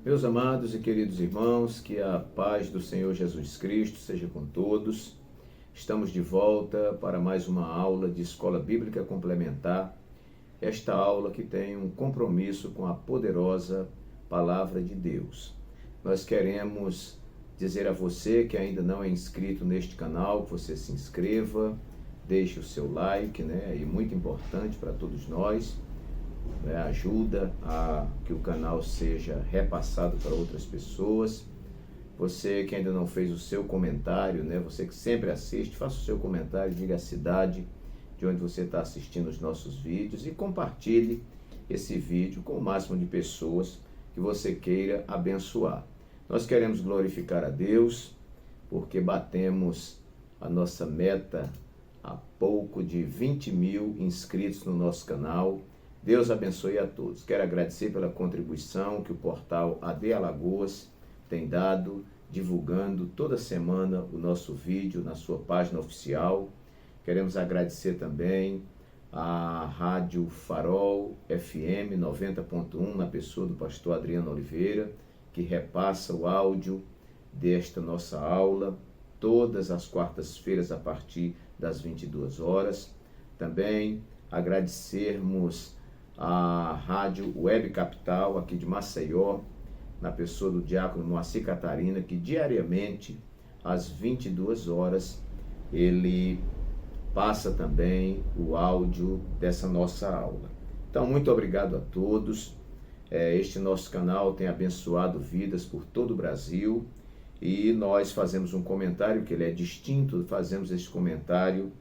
Meus amados e queridos irmãos, que a paz do Senhor Jesus Cristo seja com todos. Estamos de volta para mais uma aula de Escola Bíblica Complementar. Esta aula que tem um compromisso com a poderosa Palavra de Deus. Nós queremos dizer a você que ainda não é inscrito neste canal, que você se inscreva, deixe o seu like, é muito importante para todos nós. Ajuda a que o canal seja repassado para outras pessoas. Você que ainda não fez o seu comentário, você que sempre assiste, faça o seu comentário, diga a cidade de onde você está assistindo os nossos vídeos e compartilhe esse vídeo com o máximo de pessoas que você queira abençoar. Nós queremos glorificar a Deus porque batemos a nossa meta há pouco de 20 mil inscritos no nosso canal. Deus abençoe a todos. Quero agradecer pela contribuição que o portal AD Alagoas tem dado, divulgando toda semana o nosso vídeo na sua página oficial. Queremos agradecer também a Rádio Farol FM 90.1, na pessoa do pastor Adriano Oliveira, que repassa o áudio desta nossa aula todas as quartas-feiras a partir das 22 horas. Também agradecermos a Rádio Web Capital, aqui de Maceió, na pessoa do diácono Moacir Catarina, que diariamente, às 22 horas, ele passa também o áudio dessa nossa aula. Então, muito obrigado a todos. Este nosso canal tem abençoado vidas por todo o Brasil e nós fazemos um comentário que ele é distinto, fazemos esse comentário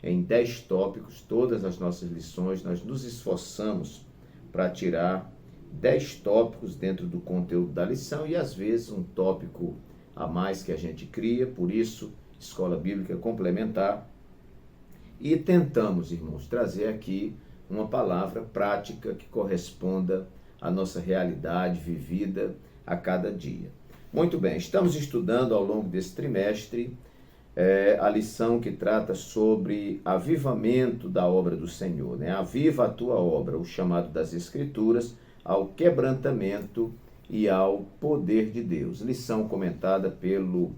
em 10 tópicos, todas as nossas lições, nós nos esforçamos para tirar 10 tópicos dentro do conteúdo da lição e às vezes um tópico a mais que a gente cria, por isso, Escola Bíblica Complementar. E tentamos, irmãos, trazer aqui uma palavra prática que corresponda à nossa realidade vivida a cada dia. Muito bem, estamos estudando ao longo desse trimestre a lição que trata sobre avivamento da obra do Senhor, Aviva a tua obra, o chamado das Escrituras ao quebrantamento e ao poder de Deus. Lição comentada pelo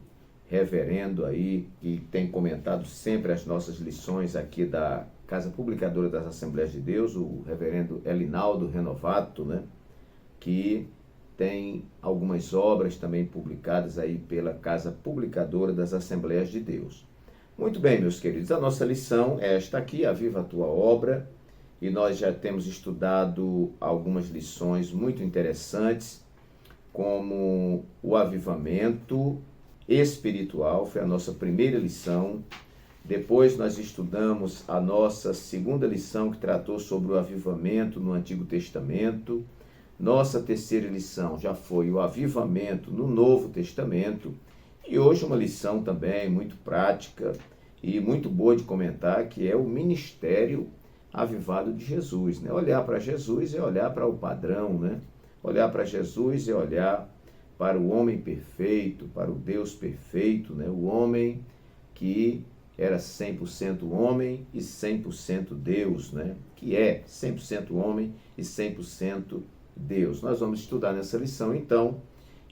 reverendo aí, que tem comentado sempre as nossas lições aqui da Casa Publicadora das Assembleias de Deus, o reverendo Elinaldo Renovato, que tem algumas obras também publicadas aí pela Casa Publicadora das Assembleias de Deus. Muito bem, meus queridos, a nossa lição é esta aqui, Aviva a tua obra, e nós já temos estudado algumas lições muito interessantes, como o avivamento espiritual, foi a nossa primeira lição. Depois nós estudamos a nossa segunda lição, que tratou sobre o avivamento no Antigo Testamento. Nossa terceira lição já foi o avivamento no Novo Testamento. E hoje uma lição também muito prática e muito boa de comentar, que é o ministério avivado de Jesus. Olhar para Jesus é olhar para o padrão, Olhar para Jesus é olhar para o homem perfeito, para o Deus perfeito, O homem que era 100% homem e 100% Deus, Que é 100% homem e 100% Deus. Nós vamos estudar nessa lição, então,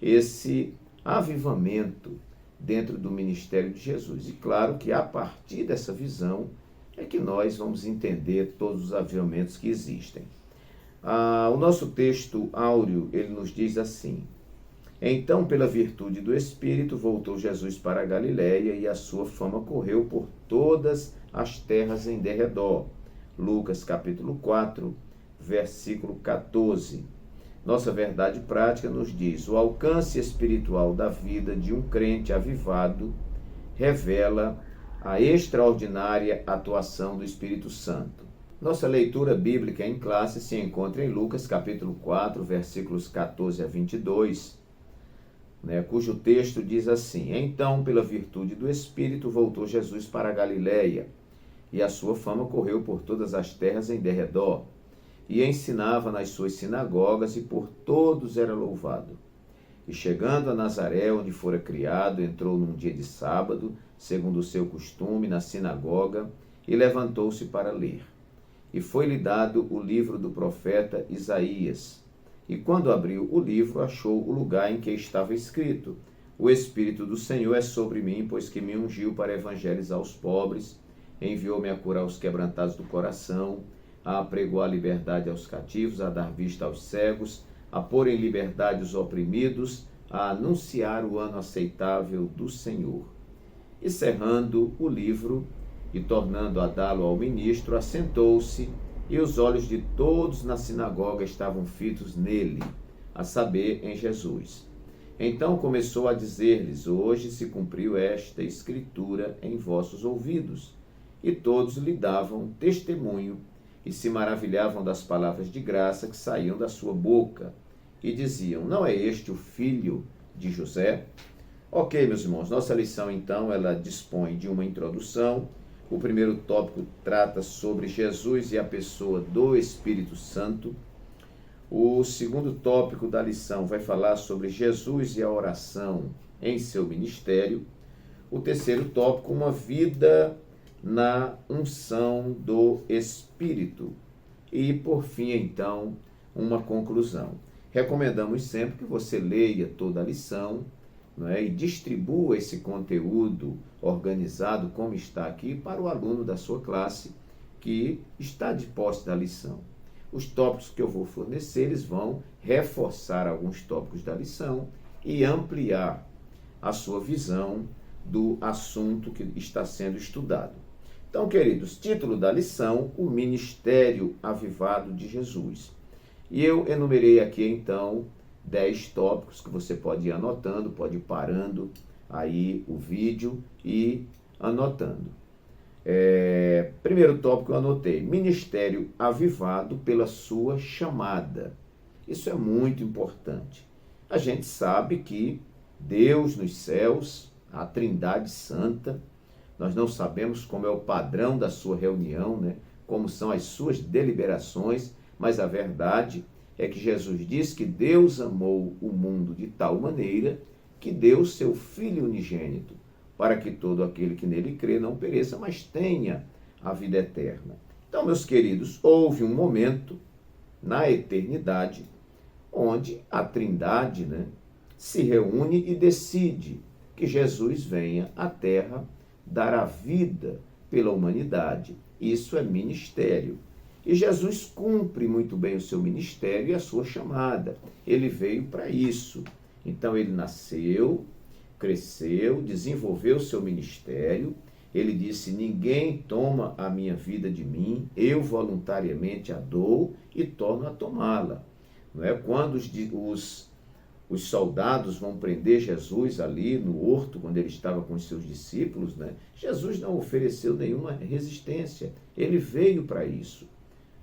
esse avivamento dentro do ministério de Jesus. E claro que a partir dessa visão é que nós vamos entender todos os avivamentos que existem. O nosso texto áureo, ele nos diz assim: então, pela virtude do Espírito, voltou Jesus para a Galiléia e a sua fama correu por todas as terras em derredor. Lucas capítulo 4, versículo 14. Nossa verdade prática nos diz: o alcance espiritual da vida de um crente avivado revela a extraordinária atuação do Espírito Santo. Nossa leitura bíblica em classe se encontra em Lucas capítulo 4, versículos 14 a 22, cujo texto diz assim: então, pela virtude do Espírito, voltou Jesus para a Galiléia, e a sua fama correu por todas as terras em derredor, e ensinava nas suas sinagogas, e por todos era louvado. E chegando a Nazaré, onde fora criado, entrou num dia de sábado, segundo o seu costume, na sinagoga, e levantou-se para ler. E foi-lhe dado o livro do profeta Isaías. e quando abriu o livro, achou o lugar em que estava escrito: O Espírito do Senhor é sobre mim, pois que me ungiu para evangelizar os pobres, enviou-me a curar os quebrantados do coração, a apregoar a liberdade aos cativos, a dar vista aos cegos, a pôr em liberdade os oprimidos, a anunciar o ano aceitável do Senhor. E cerrando o livro e tornando a dá-lo ao ministro, assentou-se, e os olhos de todos na sinagoga estavam fitos nele, a saber, em Jesus. Então começou a dizer-lhes: Hoje se cumpriu esta escritura em vossos ouvidos. E todos lhe davam testemunho e se maravilhavam das palavras de graça que saíam da sua boca. E diziam: Não é este o filho de José? Ok, meus irmãos, nossa lição então, ela dispõe de uma introdução. O primeiro tópico trata sobre Jesus e a pessoa do Espírito Santo. O segundo tópico da lição vai falar sobre Jesus e a oração em seu ministério. O terceiro tópico, uma vida na unção do Espírito. E, por fim, então, uma conclusão. Recomendamos sempre que você leia toda a lição, não é? E distribua esse conteúdo organizado, como está aqui, para o aluno da sua classe que está de posse da lição. Os tópicos que eu vou fornecer, eles vão reforçar alguns tópicos da lição e ampliar a sua visão do assunto que está sendo estudado. Então, queridos, título da lição: o ministério avivado de Jesus. E eu enumerei aqui, então, 10 tópicos que você pode ir anotando, pode ir parando aí o vídeo e anotando. Primeiro tópico eu anotei: ministério avivado pela sua chamada. Isso é muito importante. A gente sabe que Deus nos céus, a Trindade Santa, nós não sabemos como é o padrão da sua reunião, né? Como são as suas deliberações, mas a verdade é que Jesus diz que Deus amou o mundo de tal maneira que deu seu Filho unigênito, para que todo aquele que nele crê não pereça, mas tenha a vida eterna. Então, meus queridos, houve um momento na eternidade onde a Trindade, né, se reúne e decide que Jesus venha à Terra dar a vida pela humanidade. Isso é ministério. E Jesus cumpre muito bem o seu ministério e a sua chamada. Ele veio para isso. Então ele nasceu, cresceu, desenvolveu o seu ministério. Ele disse: ninguém toma a minha vida de mim, eu voluntariamente a dou e torno a tomá-la. Não é? Quando os soldados vão prender Jesus ali no horto, quando ele estava com os seus discípulos, né? Jesus não ofereceu nenhuma resistência. Ele veio para isso.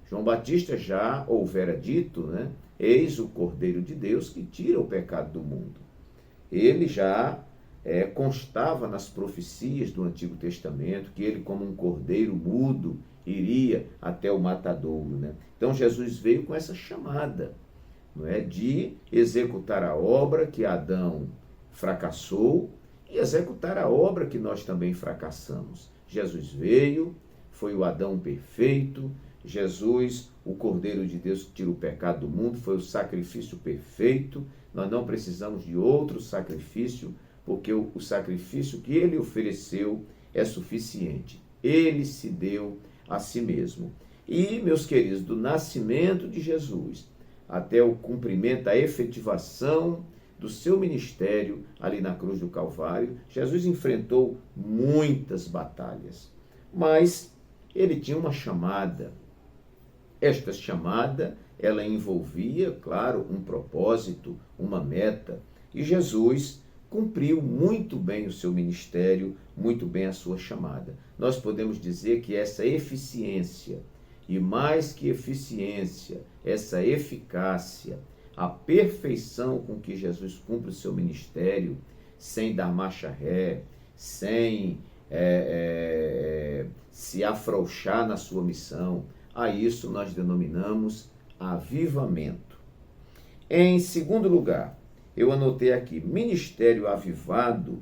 João Batista já houvera dito, né? Eis o Cordeiro de Deus que tira o pecado do mundo. Ele já constava nas profecias do Antigo Testamento que ele, como um cordeiro mudo, iria até o matadouro, né? Então Jesus veio com essa chamada, não é, de executar a obra que Adão fracassou e executar a obra que nós também fracassamos. Jesus veio, foi o Adão perfeito. Jesus, o Cordeiro de Deus que tira o pecado do mundo, foi o sacrifício perfeito. Nós não precisamos de outro sacrifício, porque o sacrifício que ele ofereceu é suficiente. Ele se deu a si mesmo. E, meus queridos, do nascimento de Jesus até o cumprimento, a efetivação do seu ministério ali na cruz do Calvário, Jesus enfrentou muitas batalhas. Mas ele tinha uma chamada. Esta chamada, ela envolvia, claro, um propósito, uma meta. E Jesus cumpriu muito bem o seu ministério, muito bem a sua chamada. Nós podemos dizer que essa eficiência, e mais que eficiência, essa eficácia, a perfeição com que Jesus cumpre o seu ministério, sem dar marcha ré, sem se afrouxar na sua missão, a isso nós denominamos avivamento. Em segundo lugar, eu anotei aqui: ministério avivado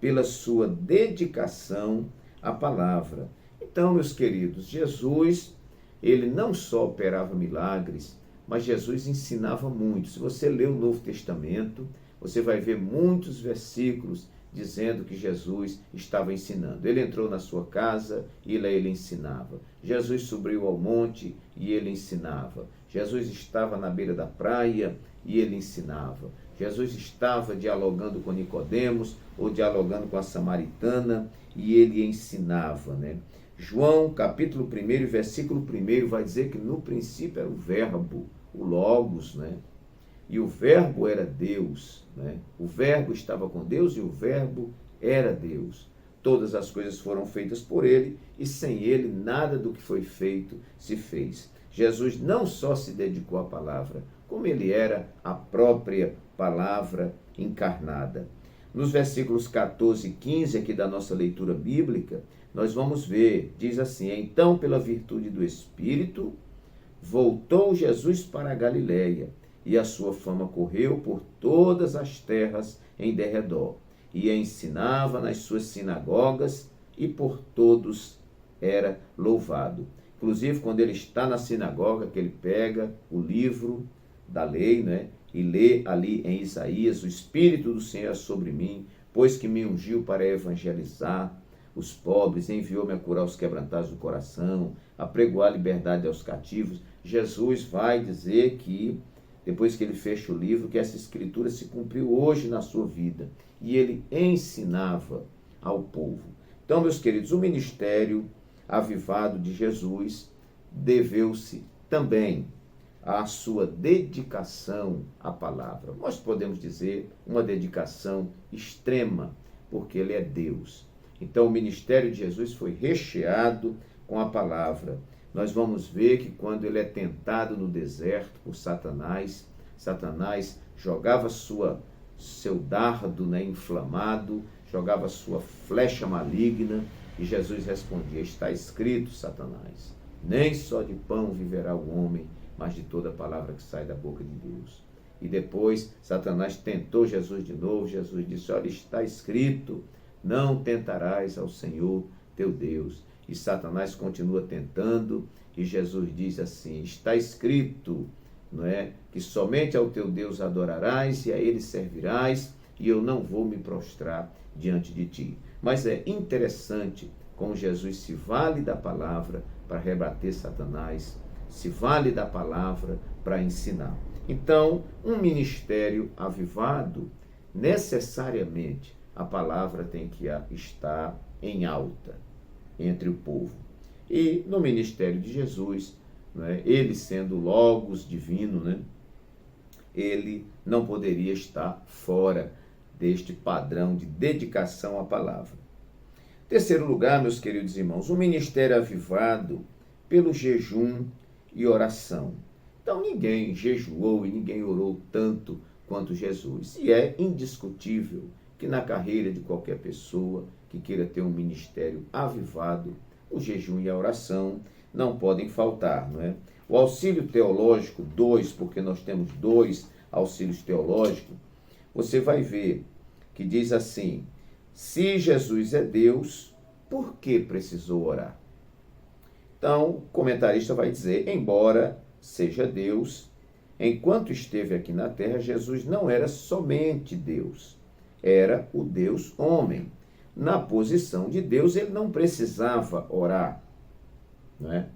pela sua dedicação à palavra. Então, meus queridos, Jesus, ele não só operava milagres, mas Jesus ensinava muito. Se você ler o Novo Testamento, você vai ver muitos versículos dizendo que Jesus estava ensinando. Ele entrou na sua casa e lá ele ensinava. Jesus subiu ao monte e ele ensinava. Jesus estava na beira da praia e ele ensinava. Jesus estava dialogando com Nicodemos ou dialogando com a samaritana e ele ensinava, né? João, capítulo 1, versículo 1, vai dizer que no princípio era o verbo, o Logos, né? E o verbo era Deus, né? O verbo estava com Deus e o verbo era Deus. Todas as coisas foram feitas por ele e sem ele nada do que foi feito se fez. Jesus não só se dedicou à palavra, como ele era a própria palavra encarnada. Nos versículos 14 e 15 aqui da nossa leitura bíblica, nós vamos ver, diz assim: então, pela virtude do Espírito, voltou Jesus para a Galiléia, e a sua fama correu por todas as terras em derredor, e ensinava nas suas sinagogas, e por todos era louvado. Inclusive, quando ele está na sinagoga, que ele pega o livro da lei, né, e lê ali em Isaías: o Espírito do Senhor é sobre mim, pois que me ungiu para evangelizar os pobres, enviou-me a curar os quebrantados do coração, a pregoar liberdade aos cativos. Jesus vai dizer que, depois que ele fecha o livro, que essa escritura se cumpriu hoje na sua vida. E ele ensinava ao povo. Então, meus queridos, o ministério avivado de Jesus deveu-se também à sua dedicação à palavra. Nós podemos dizer uma dedicação extrema, porque ele é Deus. Então, o ministério de Jesus foi recheado com a palavra. Nós vamos ver que quando ele é tentado no deserto por Satanás, Satanás jogava seu dardo, né, inflamado, jogava sua flecha maligna, e Jesus respondia: está escrito, Satanás, nem só de pão viverá o homem, mas de toda palavra que sai da boca de Deus. E depois Satanás tentou Jesus de novo. Jesus disse: olha, está escrito, não tentarás ao Senhor teu Deus. E Satanás continua tentando, e Jesus diz assim: está escrito, não é, que somente ao teu Deus adorarás e a ele servirás, e eu não vou me prostrar diante de ti. Mas é interessante como Jesus se vale da palavra para rebater Satanás, se vale da palavra para ensinar. Então, um ministério avivado, necessariamente, a palavra tem que estar em alta entre o povo. E no ministério de Jesus, né, ele sendo Logos divino, né, ele não poderia estar fora deste padrão de dedicação à palavra. Terceiro lugar, meus queridos irmãos, o ministério avivado pelo jejum e oração. Então, ninguém jejuou e ninguém orou tanto quanto Jesus. E é indiscutível que na carreira de qualquer pessoa que queira ter um ministério avivado, o jejum e a oração não podem faltar, não é? O auxílio teológico 2, porque nós temos 2 auxílios teológicos, você vai ver que diz assim: se Jesus é Deus, por que precisou orar? Então, o comentarista vai dizer: embora seja Deus, enquanto esteve aqui na terra, Jesus não era somente Deus, era o Deus homem. Na posição de Deus, ele não precisava orar, não é?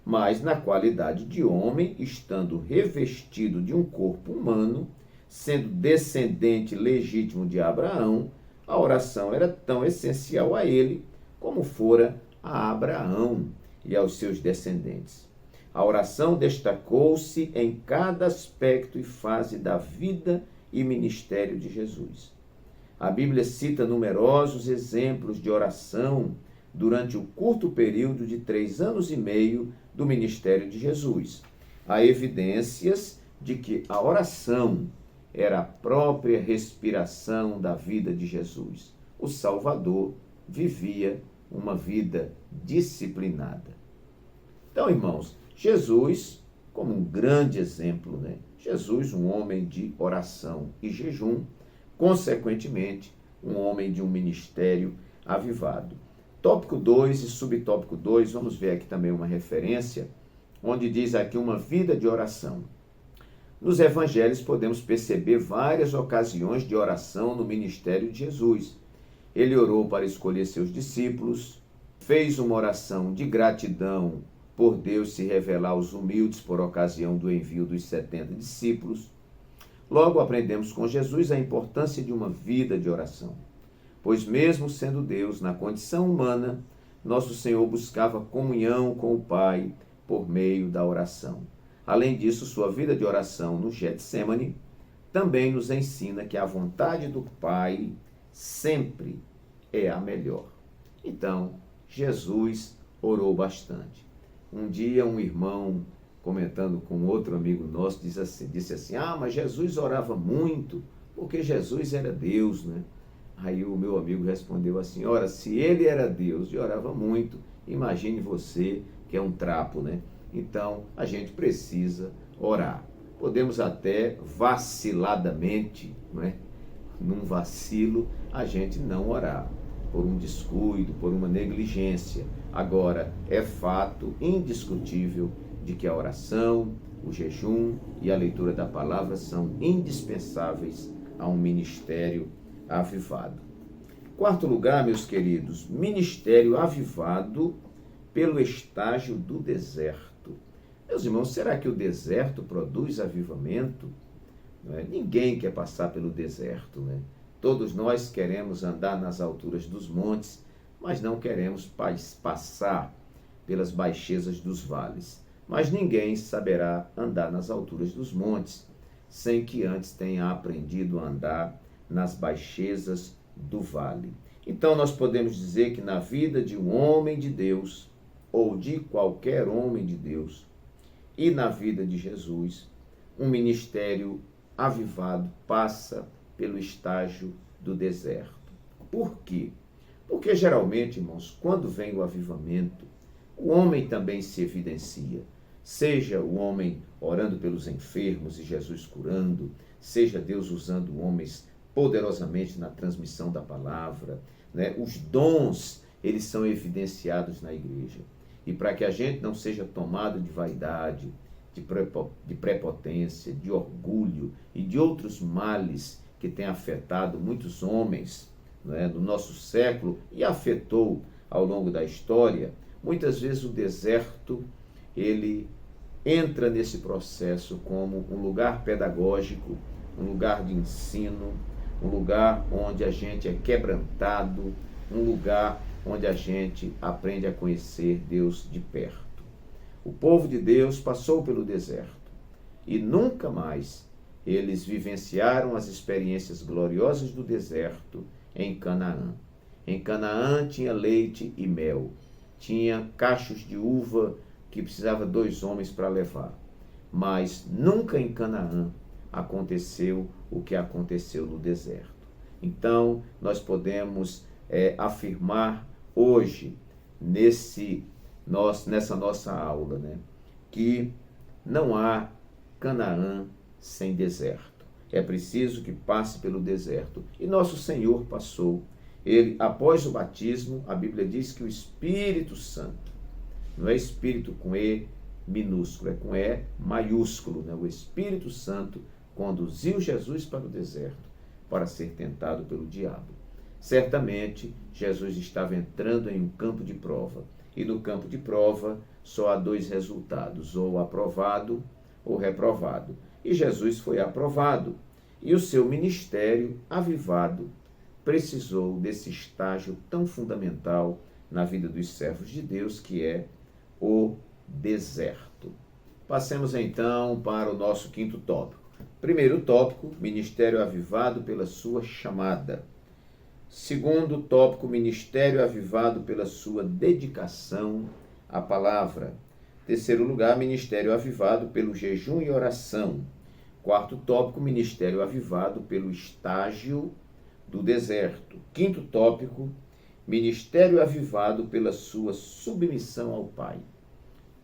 Mas na qualidade de homem, estando revestido de um corpo humano, sendo descendente legítimo de Abraão, a oração era tão essencial a ele como fora a Abraão e aos seus descendentes. A oração destacou-se em cada aspecto e fase da vida e ministério de Jesus. A Bíblia cita numerosos exemplos de oração durante o curto período de 3 anos e meio do ministério de Jesus. Há evidências de que a oração era a própria respiração da vida de Jesus. O Salvador vivia uma vida disciplinada. Então, irmãos, Jesus, como um grande exemplo, né? Jesus, um homem de oração e jejum, consequentemente, um homem de um ministério avivado. Tópico 2 e subtópico 2, vamos ver aqui também uma referência, onde diz aqui uma vida de oração. Nos evangelhos podemos perceber várias ocasiões de oração no ministério de Jesus. Ele orou para escolher seus discípulos, fez uma oração de gratidão por Deus se revelar aos humildes por ocasião do envio dos 70 discípulos. Logo aprendemos com Jesus a importância de uma vida de oração, pois mesmo sendo Deus na condição humana, nosso Senhor buscava comunhão com o Pai por meio da oração. Além disso, sua vida de oração no Getsêmani também nos ensina que a vontade do Pai sempre é a melhor. Então, Jesus orou bastante. Um dia, um irmão, comentando com outro amigo nosso, disse assim, mas Jesus orava muito, porque Jesus era Deus, né? Aí o meu amigo respondeu assim, ora, se ele era Deus e orava muito, imagine você que é um trapo, né? Então, a gente precisa orar. Podemos até vaciladamente, não é? Num vacilo, a gente não orar, por um descuido, por uma negligência. Agora, é fato indiscutível de que a oração, o jejum e a leitura da palavra são indispensáveis a um ministério avivado. Quarto lugar, meus queridos, ministério avivado pelo estágio do deserto. Meus irmãos, será que o deserto produz avivamento? Não é? Ninguém quer passar pelo deserto, né? Todos nós queremos andar nas alturas dos montes, mas não queremos passar pelas baixezas dos vales. Mas ninguém saberá andar nas alturas dos montes sem que antes tenha aprendido a andar nas baixezas do vale. Então nós podemos dizer que na vida de um homem de Deus, ou de qualquer homem de Deus, e na vida de Jesus, um ministério avivado passa pelo estágio do deserto. Por quê? Porque geralmente, irmãos, quando vem o avivamento, o homem também se evidencia. Seja o homem orando pelos enfermos e Jesus curando, seja Deus usando homens poderosamente na transmissão da palavra, né? Os dons, eles são evidenciados na igreja. E para que a gente não seja tomado de vaidade, de prepotência, de orgulho e de outros males que têm afetado muitos homens, né, no nosso século e afetou ao longo da história, muitas vezes o deserto, ele entra nesse processo como um lugar pedagógico, um lugar de ensino, um lugar onde a gente é quebrantado, um lugar onde a gente aprende a conhecer Deus de perto. O povo de Deus passou pelo deserto e nunca mais eles vivenciaram as experiências gloriosas do deserto em Canaã. Em Canaã tinha leite e mel, tinha cachos de uva que precisava 2 homens para levar. Mas nunca em Canaã aconteceu o que aconteceu no deserto. Então, nós podemos afirmar hoje, nessa nossa aula, né, que não há Canaã sem deserto. É preciso que passe pelo deserto. E nosso Senhor passou. Ele, após o batismo, a Bíblia diz que o Espírito Santo, não é Espírito com E minúsculo, é com E maiúsculo, né? O Espírito Santo conduziu Jesus para o deserto para ser tentado pelo diabo. Certamente, Jesus estava entrando em um campo de prova. E no campo de prova, só há 2 resultados, ou aprovado ou reprovado. E Jesus foi aprovado. E o seu ministério avivado precisou desse estágio tão fundamental na vida dos servos de Deus, que é o deserto. Passemos então para o nosso 5º tópico. Primeiro tópico, ministério avivado pela sua chamada. Segundo tópico, ministério avivado pela sua dedicação à palavra. Terceiro lugar, ministério avivado pelo jejum e oração. Quarto tópico, ministério avivado pelo estágio do deserto. Quinto tópico, ministério avivado pela sua submissão ao Pai.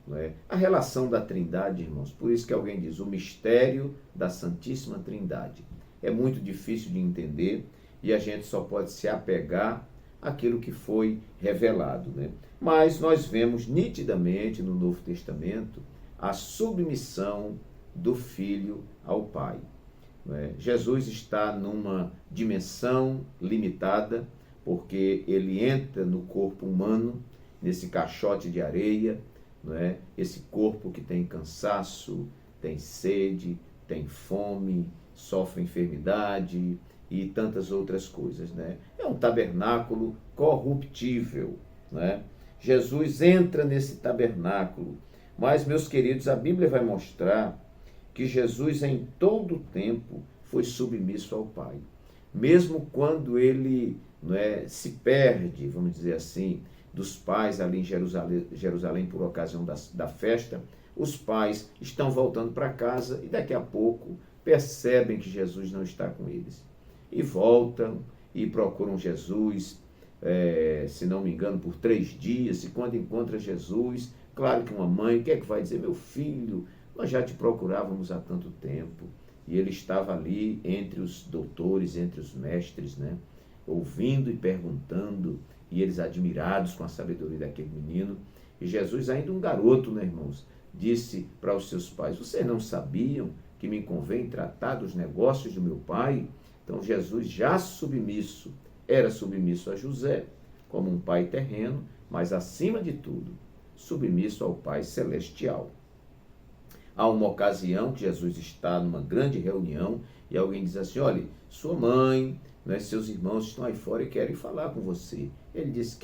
Não é? A relação da Trindade, irmãos, por isso que alguém diz o mistério da Santíssima Trindade. É muito difícil de entender e a gente só pode se apegar àquilo que foi revelado, né? Mas nós vemos nitidamente no Novo Testamento a submissão do Filho ao Pai. Não é? Jesus está numa dimensão limitada, porque ele entra no corpo humano, nesse caixote de areia, não é? Esse corpo que tem cansaço, tem sede, tem fome, sofre enfermidade e tantas outras coisas, né? É um tabernáculo corruptível, né? Jesus entra nesse tabernáculo, mas, meus queridos, a Bíblia vai mostrar que Jesus em todo o tempo foi submisso ao Pai. Mesmo quando ele, não é, se perde, vamos dizer assim, dos pais ali em Jerusalém por ocasião da festa, os pais estão voltando para casa e daqui a pouco percebem que Jesus não está com eles. E voltam e procuram Jesus, se não me engano, por 3 dias, e quando encontra Jesus, claro que uma mãe, o que é que vai dizer? Meu filho, nós já te procurávamos há tanto tempo. E ele estava ali entre os doutores, entre os mestres, né? Ouvindo e perguntando, e eles admirados com a sabedoria daquele menino. E Jesus, ainda um garoto, né, irmãos, disse para os seus pais: vocês não sabiam que me convém tratar dos negócios do meu pai? Então Jesus, já submisso, era submisso a José, como um pai terreno, mas acima de tudo, submisso ao Pai celestial. Há uma ocasião que Jesus está numa grande reunião e alguém diz assim: olha, sua mãe, né, seus irmãos estão aí fora e querem falar com você. Ele diz: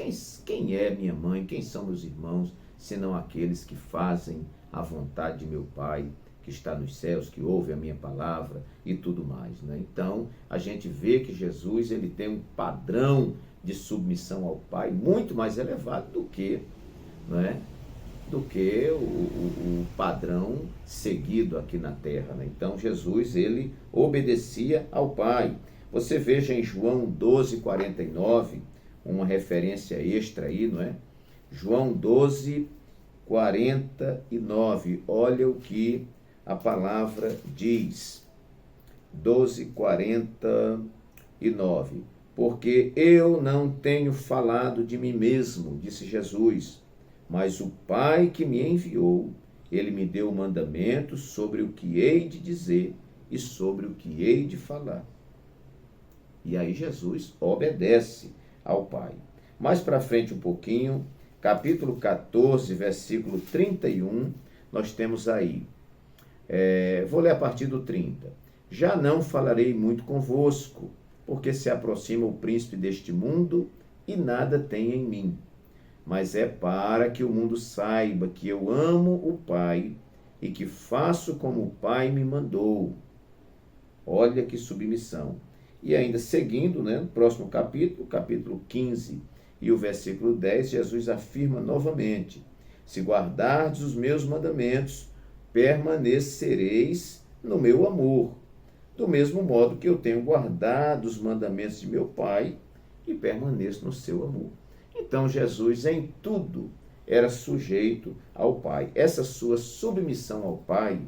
quem é minha mãe, quem são meus irmãos, senão aqueles que fazem a vontade de meu Pai, que está nos céus, que ouve a minha palavra e tudo mais, né? Então, a gente vê que Jesus, ele tem um padrão de submissão ao Pai muito mais elevado do que, não é? Do que o padrão seguido aqui na terra, né? Então, Jesus, ele obedecia ao Pai. Você veja em João 12:49, uma referência extra aí, não é? João 12:49, olha o que a palavra diz. 12:49. Porque eu não tenho falado de mim mesmo, disse Jesus, mas o Pai que me enviou, ele me deu mandamentos sobre o que hei de dizer e sobre o que hei de falar. E aí Jesus obedece ao Pai. Mais para frente um pouquinho, capítulo 14, versículo 31, nós temos aí. Vou ler a partir do 30. Já não falarei muito convosco, porque se aproxima o príncipe deste mundo e nada tem em mim. Mas é para que o mundo saiba que eu amo o Pai e que faço como o Pai me mandou. Olha que submissão. E ainda seguindo, né, no próximo capítulo, capítulo 15 e o versículo 10, Jesus afirma novamente: se guardardes os meus mandamentos, permanecereis no meu amor, do mesmo modo que eu tenho guardado os mandamentos de meu Pai e permaneço no seu amor. Então Jesus em tudo era sujeito ao Pai. Essa sua submissão ao Pai,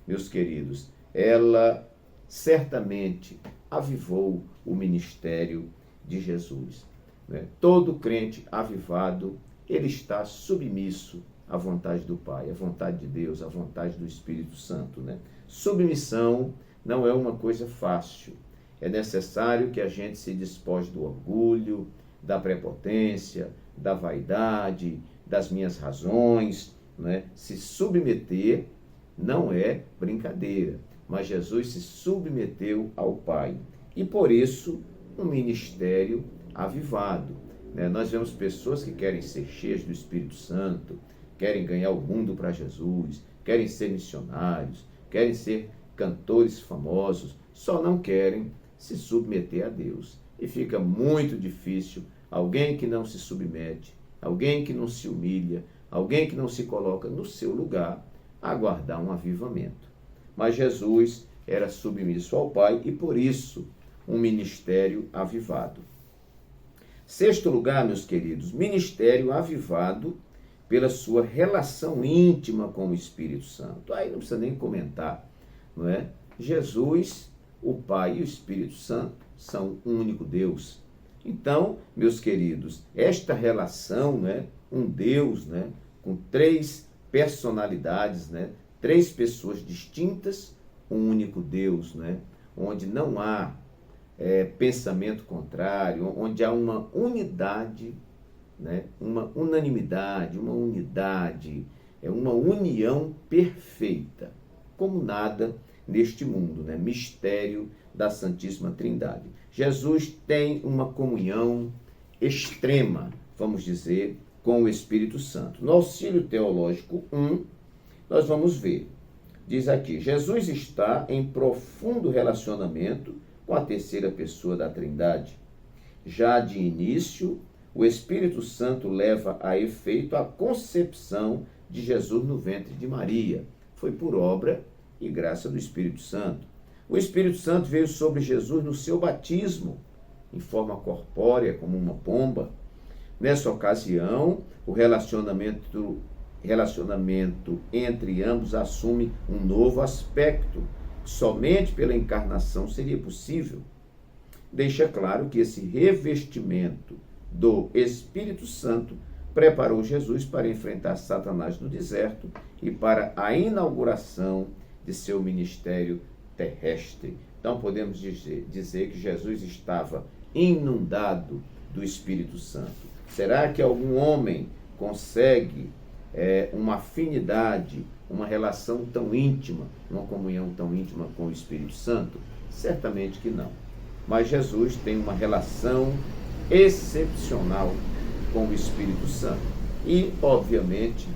meus queridos, ela certamente avivou o ministério de Jesus, né? Todo crente avivado, ele está submisso à vontade do Pai, à vontade de Deus, à vontade do Espírito Santo, né? Submissão não é uma coisa fácil. É necessário que a gente se despoje do orgulho, da prepotência, da vaidade, das minhas razões, né? Se submeter não é brincadeira, mas Jesus se submeteu ao Pai. E por isso, um ministério avivado, né? Nós vemos pessoas que querem ser cheias do Espírito Santo, querem ganhar o mundo para Jesus, querem ser missionários, querem ser cantores famosos, só não querem se submeter a Deus. E fica muito difícil alguém que não se submete, alguém que não se humilha, alguém que não se coloca no seu lugar, aguardar um avivamento. Mas Jesus era submisso ao Pai e por isso um ministério avivado. Sexto lugar, meus queridos, ministério avivado pela sua relação íntima com o Espírito Santo. Aí não precisa nem comentar, não é? Jesus, o Pai e o Espírito Santo são um único Deus. Então, meus queridos, esta relação, né, um Deus, né, com 3 personalidades, né, três pessoas distintas, um único Deus, né? Onde não há pensamento contrário, onde há uma unidade, né? Uma unanimidade, uma unidade, uma união perfeita, como nada neste mundo, né? Mistério da Santíssima Trindade. Jesus tem uma comunhão extrema, vamos dizer, com o Espírito Santo. No Auxílio Teológico 1, nós vamos ver. Diz aqui, Jesus está em profundo relacionamento com a terceira pessoa da Trindade. Já de início, o Espírito Santo leva a efeito a concepção de Jesus no ventre de Maria. Foi por obra e graça do Espírito Santo. O Espírito Santo veio sobre Jesus no seu batismo, em forma corpórea, como uma pomba. Nessa ocasião, o relacionamento entre ambos assume um novo aspecto. Somente pela encarnação seria possível. Deixa claro que esse revestimento do Espírito Santo preparou Jesus para enfrentar Satanás no deserto e para a inauguração de seu ministério terrestre. Então podemos dizer que Jesus estava inundado do Espírito Santo. Será que algum homem consegue uma afinidade, uma relação tão íntima, uma comunhão tão íntima com o Espírito Santo? Certamente que não. Mas Jesus tem uma relação excepcional com o Espírito Santo. E, obviamente,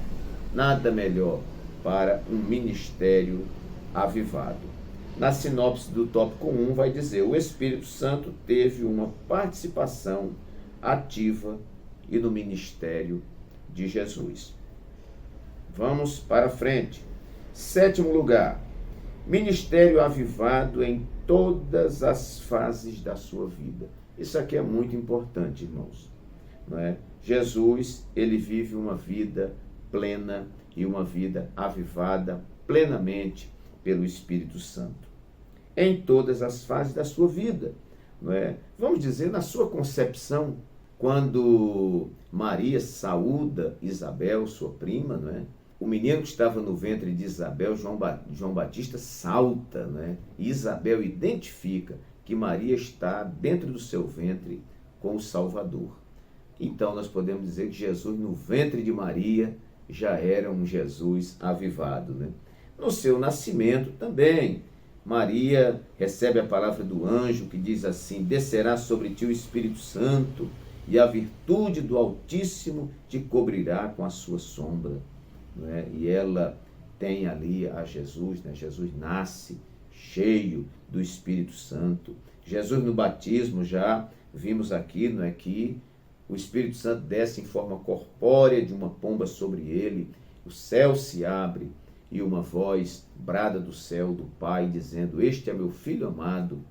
nada melhor para um ministério avivado. Na sinopse do tópico 1 vai dizer: o Espírito Santo teve uma participação ativa e no ministério de Jesus. Vamos para frente. 7º lugar, ministério avivado em todas as fases da sua vida. Isso aqui é muito importante, irmãos. Não é? Jesus, ele vive uma vida plena e uma vida avivada plenamente pelo Espírito Santo. Em todas as fases da sua vida. Não é? Vamos dizer, na sua concepção, quando Maria saúda Isabel, sua prima, não é? O menino que estava no ventre de Isabel, João Batista, salta, né? E Isabel identifica que Maria está dentro do seu ventre com o Salvador. Então nós podemos dizer que Jesus no ventre de Maria já era um Jesus avivado, né? No seu nascimento também, Maria recebe a palavra do anjo que diz assim: descerá sobre ti o Espírito Santo e a virtude do Altíssimo te cobrirá com a sua sombra. Não é? E ela tem ali a Jesus, né? Jesus nasce cheio do Espírito Santo. Jesus no batismo, já vimos aqui, não é, que o Espírito Santo desce em forma corpórea de uma pomba sobre ele, o céu se abre e uma voz brada do céu do Pai dizendo: este é meu Filho amado,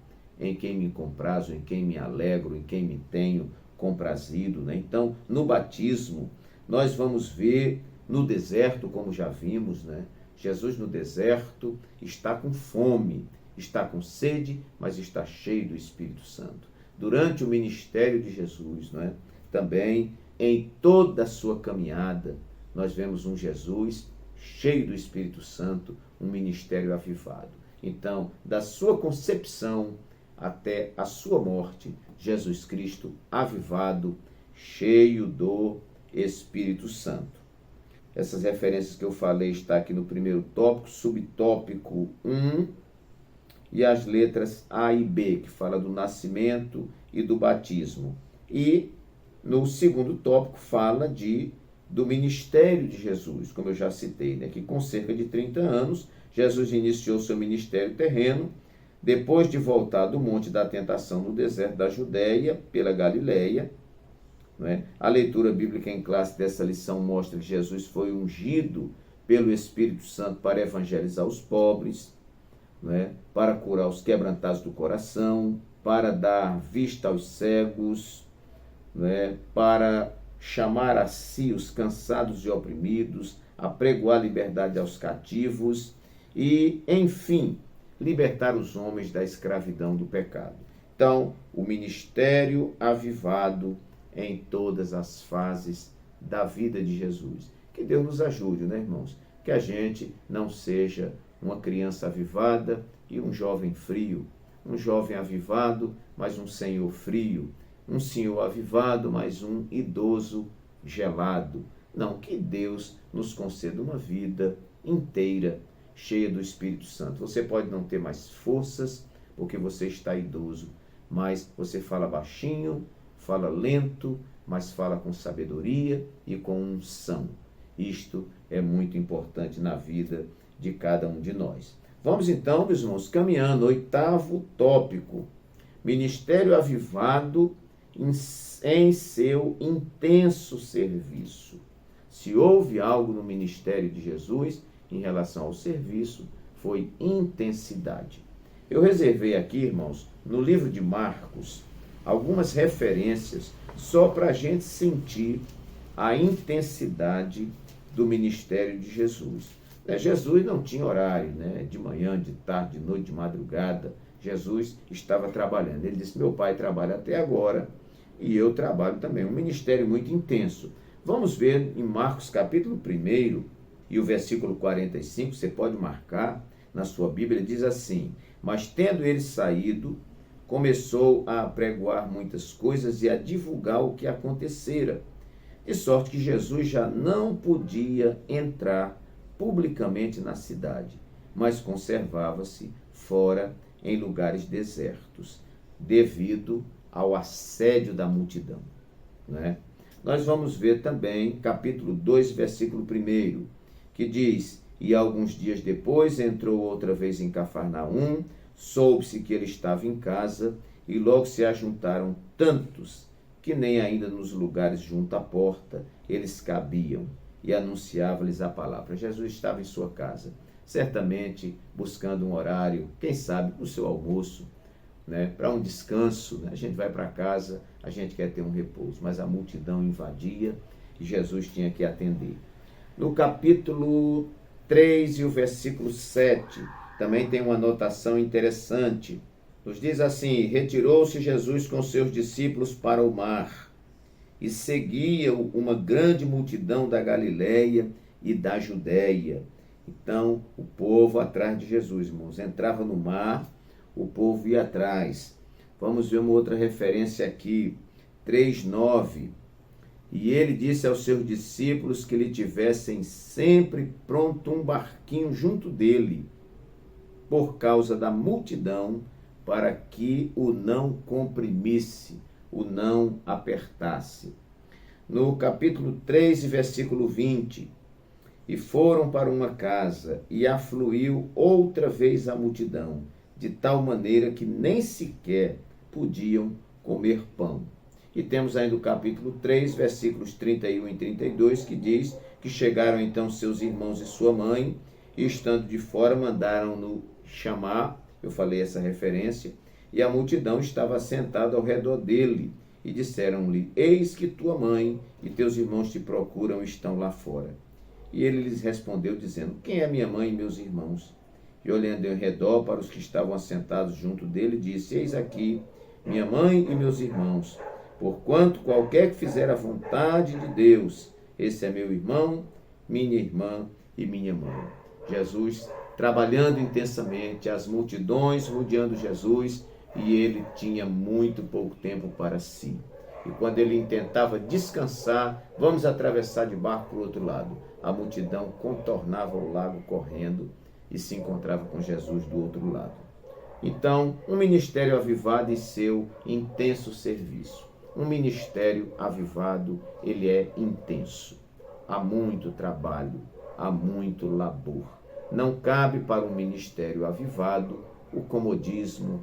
em quem me comprazo, em quem me alegro, em quem me tenho comprazido. Né? Então, no batismo, nós vamos ver no deserto, como já vimos, né? Jesus no deserto está com fome, está com sede, mas está cheio do Espírito Santo. Durante o ministério de Jesus, né? Também em toda a sua caminhada, nós vemos um Jesus cheio do Espírito Santo, um ministério avivado. Então, da sua concepção até a sua morte, Jesus Cristo avivado, cheio do Espírito Santo. Essas referências que eu falei está aqui no primeiro tópico, subtópico 1, e as letras A e B, que fala do nascimento e do batismo. E no segundo tópico fala do ministério de Jesus, como eu já citei, né? Que com cerca de 30 anos, Jesus iniciou seu ministério terreno, depois de voltar do Monte da Tentação no deserto da Judéia, pela Galileia. Não é? A leitura bíblica em classe dessa lição mostra que Jesus foi ungido pelo Espírito Santo para evangelizar os pobres, não é? Para curar os quebrantados do coração, para dar vista aos cegos, não é? Para chamar a si os cansados e oprimidos, apregoar liberdade aos cativos e, enfim, libertar os homens da escravidão do pecado. Então, o ministério avivado em todas as fases da vida de Jesus. Que Deus nos ajude, né, irmãos? que a gente não seja uma criança avivada e um jovem frio, um jovem avivado, mas um senhor frio, um senhor avivado, mas um idoso gelado. Não, que Deus nos conceda uma vida inteira, cheia do Espírito Santo. Você pode não ter mais forças, porque você está idoso, mas você fala baixinho, fala lento, mas fala com sabedoria e com unção. Isto é muito importante na vida de cada um de nós. Vamos então, meus irmãos, caminhando, 8º tópico. Ministério avivado em seu intenso serviço. Se houve algo no ministério de Jesus em relação ao serviço, foi intensidade. Eu reservei aqui, irmãos, no livro de Marcos, algumas referências só para a gente sentir a intensidade do ministério de Jesus. Jesus não tinha horário, de manhã, de tarde, de noite, de madrugada. Jesus estava trabalhando. Ele disse, meu pai trabalha até agora e eu trabalho também. Um ministério muito intenso. Vamos ver em Marcos capítulo 1 e o versículo 45, você pode marcar na sua Bíblia, diz assim, mas tendo ele saído, começou a apregoar muitas coisas e a divulgar o que acontecera, de sorte que Jesus já não podia entrar publicamente na cidade, mas conservava-se fora em lugares desertos, devido ao assédio da multidão. Nós vamos ver também capítulo 2, versículo 1, que diz, e alguns dias depois entrou outra vez em Cafarnaum, soube-se que ele estava em casa, e logo se ajuntaram tantos, que nem ainda nos lugares junto à porta eles cabiam, e anunciava-lhes a palavra. Jesus estava em sua casa, certamente buscando um horário, quem sabe, para o seu almoço, para um descanso. A gente vai para casa, a gente quer ter um repouso, mas a multidão invadia e Jesus tinha que atender. No capítulo 3 e o versículo 7, também tem uma anotação interessante. Nos diz assim, retirou-se Jesus com seus discípulos para o mar, e seguia-o uma grande multidão da Galileia e da Judéia. Então, o povo atrás de Jesus, irmãos, entrava no mar, o povo ia atrás. Vamos ver uma outra referência aqui, 3:9. E ele disse aos seus discípulos que lhe tivessem sempre pronto um barquinho junto dele, por causa da multidão, para que o não comprimisse, o não apertasse. No capítulo 3, versículo 20, e foram para uma casa, e afluiu outra vez a multidão, de tal maneira que nem sequer podiam comer pão. E temos ainda o capítulo 3, versículos 31 e 32, que diz que chegaram então seus irmãos e sua mãe, e estando de fora mandaram-no chamar, eu falei essa referência, e a multidão estava assentada ao redor dele, e disseram-lhe, eis que tua mãe e teus irmãos te procuram e estão lá fora. E ele lhes respondeu, dizendo, quem é minha mãe e meus irmãos? E olhando em redor para os que estavam assentados junto dele, disse, eis aqui minha mãe e meus irmãos, porquanto qualquer que fizer a vontade de Deus, esse é meu irmão, minha irmã e minha mãe. Jesus trabalhando intensamente, as multidões rodeando Jesus, e ele tinha muito pouco tempo para si. E quando ele tentava descansar, vamos atravessar de barco para o outro lado, a multidão contornava o lago correndo e se encontrava com Jesus do outro lado. Então, um ministério avivado em seu intenso serviço. Um ministério avivado, ele é intenso. Há muito trabalho, há muito labor. Não cabe para um ministério avivado o comodismo,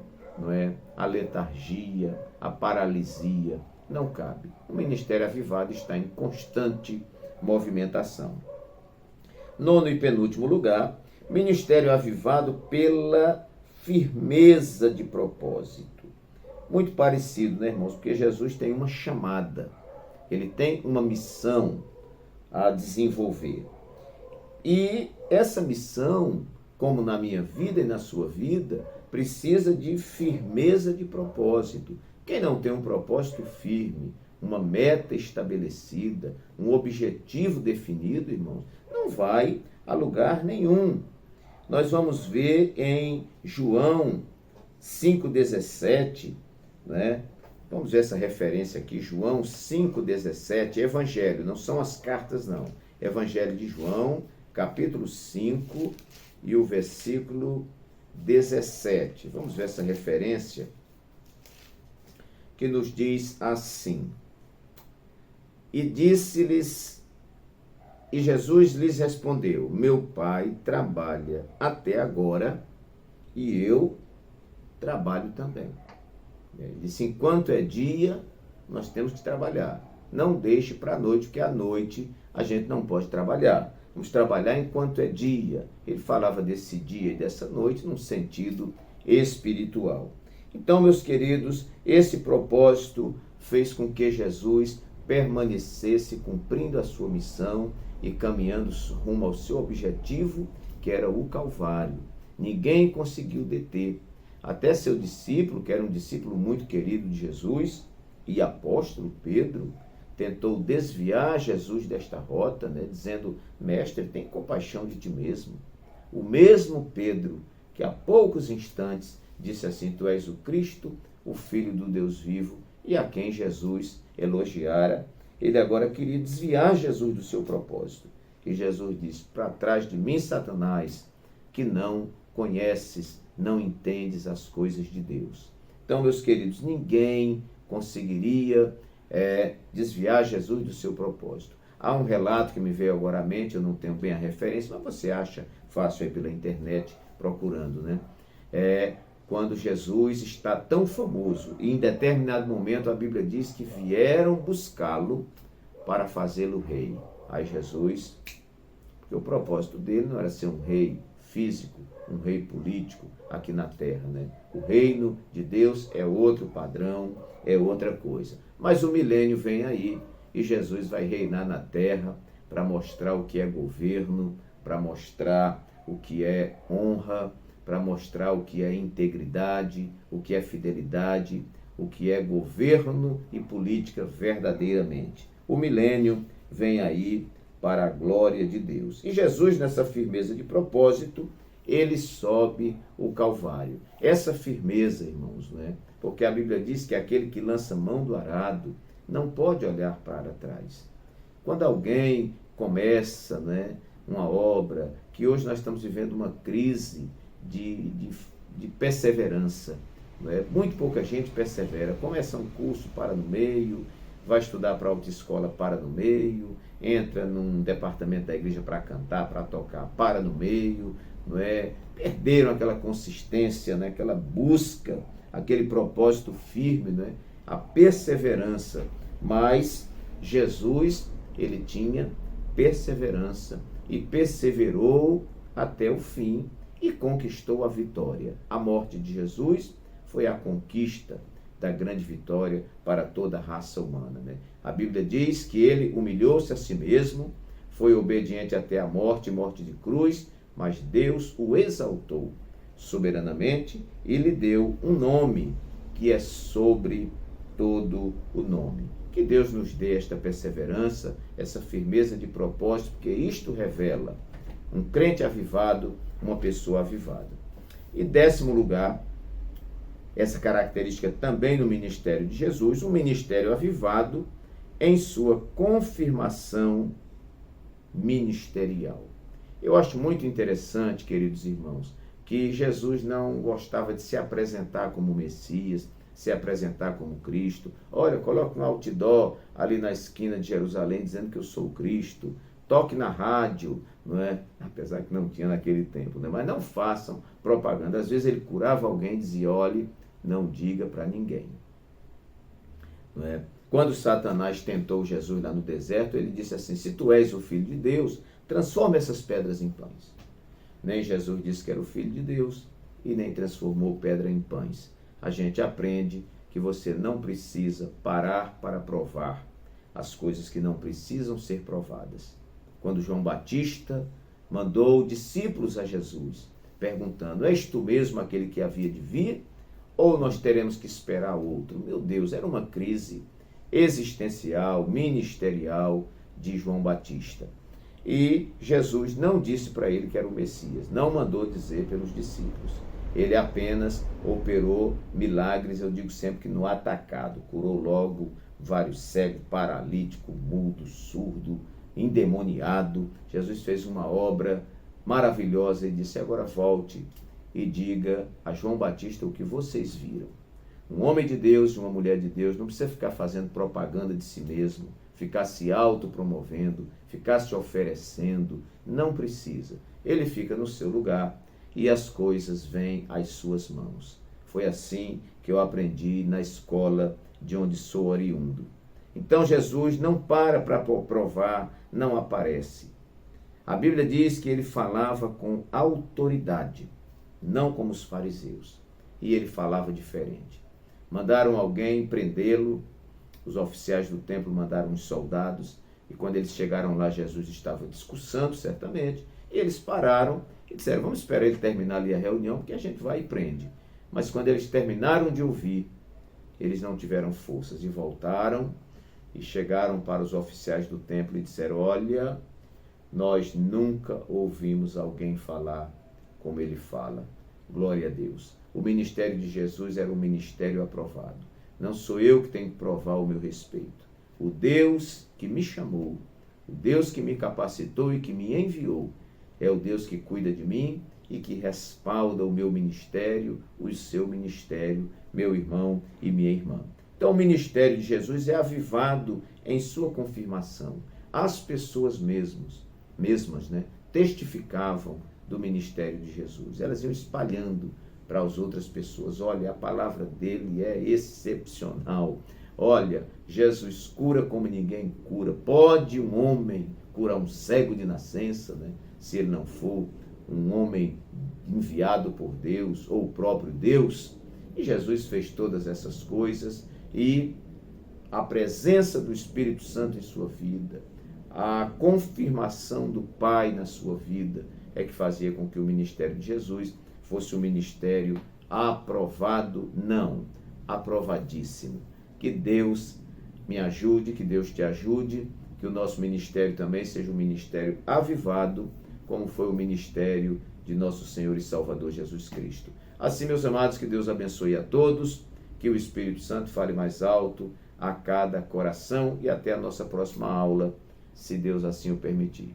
a letargia, a paralisia. Não cabe. O ministério avivado está em constante movimentação. 9º e penúltimo lugar, ministério avivado pela firmeza de propósito. Muito parecido, irmãos? Porque Jesus tem uma chamada, ele tem uma missão a desenvolver. E essa missão, como na minha vida e na sua vida, precisa de firmeza de propósito. Quem não tem um propósito firme, uma meta estabelecida, um objetivo definido, irmãos, não vai a lugar nenhum. Nós vamos ver em João 5,17, né? Vamos ver essa referência aqui, João 5,17, Evangelho, não são as cartas não. Evangelho de João, capítulo 5 e o versículo 17. Vamos ver essa referência que nos diz assim: E disse-lhes, e Jesus lhes respondeu, meu Pai trabalha até agora e eu trabalho também. Ele disse, enquanto é dia, nós temos que trabalhar. Não deixe para a noite, porque à noite a gente não pode trabalhar. Vamos trabalhar enquanto é dia. Ele falava desse dia e dessa noite num sentido espiritual. Então, meus queridos, esse propósito fez com que Jesus permanecesse cumprindo a sua missão e caminhando rumo ao seu objetivo, que era o Calvário. Ninguém conseguiu deter. Até seu discípulo, que era um discípulo muito querido de Jesus, e apóstolo Pedro, tentou desviar Jesus desta rota, né, dizendo, mestre, tem compaixão de ti mesmo. O mesmo Pedro, que há poucos instantes disse assim, tu és o Cristo, o Filho do Deus vivo, e a quem Jesus elogiara, ele agora queria desviar Jesus do seu propósito. E Jesus disse, para trás de mim, Satanás, que não conheces, não entendes as coisas de Deus. Então, meus queridos, ninguém conseguiria desviar Jesus do seu propósito. Há um relato que me veio agora à mente, eu não tenho bem a referência, mas você acha fácil aí pela internet, procurando, né? Quando Jesus está tão famoso, e em determinado momento a Bíblia diz que vieram buscá-lo para fazê-lo rei. Aí Jesus, porque o propósito dele não era ser um rei físico, um rei político aqui na terra, né? O reino de Deus é outro padrão, é outra coisa. Mas o milênio vem aí e Jesus vai reinar na terra para mostrar o que é governo, para mostrar o que é honra, para mostrar o que é integridade, o que é fidelidade, o que é governo e política verdadeiramente. O milênio vem aí para a glória de Deus. E Jesus, nessa firmeza de propósito, ele sobe o Calvário. Essa firmeza, irmãos, né? Porque a Bíblia diz que aquele que lança mão do arado não pode olhar para trás. Quando alguém começa, né, uma obra, que hoje nós estamos vivendo uma crise de perseverança, né? Muito pouca gente persevera. Começa um curso, para no meio, vai estudar para a autoescola, para no meio, entra num departamento da igreja para cantar, para tocar, para no meio, não é? Perderam aquela consistência, né? Aquela busca, aquele propósito firme, né? A perseverança. Mas Jesus, ele tinha perseverança e perseverou até o fim e conquistou a vitória. A morte de Jesus foi a conquista da grande vitória para toda a raça humana, né? A Bíblia diz que ele humilhou-se a si mesmo, foi obediente até a morte, morte de cruz, mas Deus o exaltou soberanamente e lhe deu um nome que é sobre todo o nome. Que Deus nos dê esta perseverança, essa firmeza de propósito, porque isto revela um crente avivado, uma pessoa avivada. E 10º lugar, essa característica também no ministério de Jesus, um ministério avivado em sua confirmação ministerial. Eu acho muito interessante, queridos irmãos, que Jesus não gostava de se apresentar como Messias, se apresentar como Cristo. Olha, coloque um outdoor ali na esquina de Jerusalém dizendo que eu sou o Cristo. Toque na rádio, não é? Apesar que não tinha naquele tempo, né? Mas não façam propaganda. Às vezes ele curava alguém e dizia, olhe, não diga para ninguém. Não é? Quando Satanás tentou Jesus lá no deserto, ele disse assim, se tu és o Filho de Deus, transforma essas pedras em pães. Nem Jesus disse que era o Filho de Deus e nem transformou pedra em pães. A gente aprende que você não precisa parar para provar as coisas que não precisam ser provadas. Quando João Batista mandou discípulos a Jesus, perguntando, és tu mesmo aquele que havia de vir? Ou nós teremos que esperar outro? Meu Deus, era uma crise existencial, ministerial de João Batista. E Jesus não disse para ele que era o Messias, não mandou dizer pelos discípulos. Ele apenas operou milagres, eu digo sempre que no atacado, curou logo vários cegos, paralítico, mudo, surdo, endemoniado. Jesus fez uma obra maravilhosa e disse: agora volte e diga a João Batista o que vocês viram. Um homem de Deus e uma mulher de Deus não precisa ficar fazendo propaganda de si mesmo, ficar se autopromovendo, ficar se oferecendo, não precisa. Ele fica no seu lugar e as coisas vêm às suas mãos. Foi assim que eu aprendi na escola de onde sou oriundo. Então Jesus não para provar, não aparece. A Bíblia diz que ele falava com autoridade, não como os fariseus. E ele falava diferente. Mandaram alguém prendê-lo, os oficiais do templo mandaram os soldados, e quando eles chegaram lá, Jesus estava discursando, certamente, e eles pararam e disseram: vamos esperar ele terminar ali a reunião, porque a gente vai e prende. Mas quando eles terminaram de ouvir, eles não tiveram forças e voltaram e chegaram para os oficiais do templo e disseram: olha, nós nunca ouvimos alguém falar como ele fala. Glória a Deus. O ministério de Jesus era um ministério aprovado. Não sou eu que tenho que provar o meu respeito. O Deus que me chamou, o Deus que me capacitou e que me enviou, é o Deus que cuida de mim e que respalda o meu ministério, o seu ministério, meu irmão e minha irmã. Então o ministério de Jesus é avivado em sua confirmação. As pessoas mesmas, testificavam do ministério de Jesus. Elas iam espalhando para as outras pessoas: olha, a palavra dele é excepcional. Olha, Jesus cura como ninguém cura. Pode um homem curar um cego de nascença, se ele não for um homem enviado por Deus ou o próprio Deus? E Jesus fez todas essas coisas, e a presença do Espírito Santo em sua vida, a confirmação do Pai na sua vida, é que fazia com que o ministério de Jesus fosse um ministério aprovado, não, aprovadíssimo. Que Deus me ajude, que Deus te ajude, que o nosso ministério também seja um ministério avivado, como foi o ministério de nosso Senhor e Salvador Jesus Cristo. Assim, meus amados, que Deus abençoe a todos, que o Espírito Santo fale mais alto a cada coração, e até a nossa próxima aula, se Deus assim o permitir.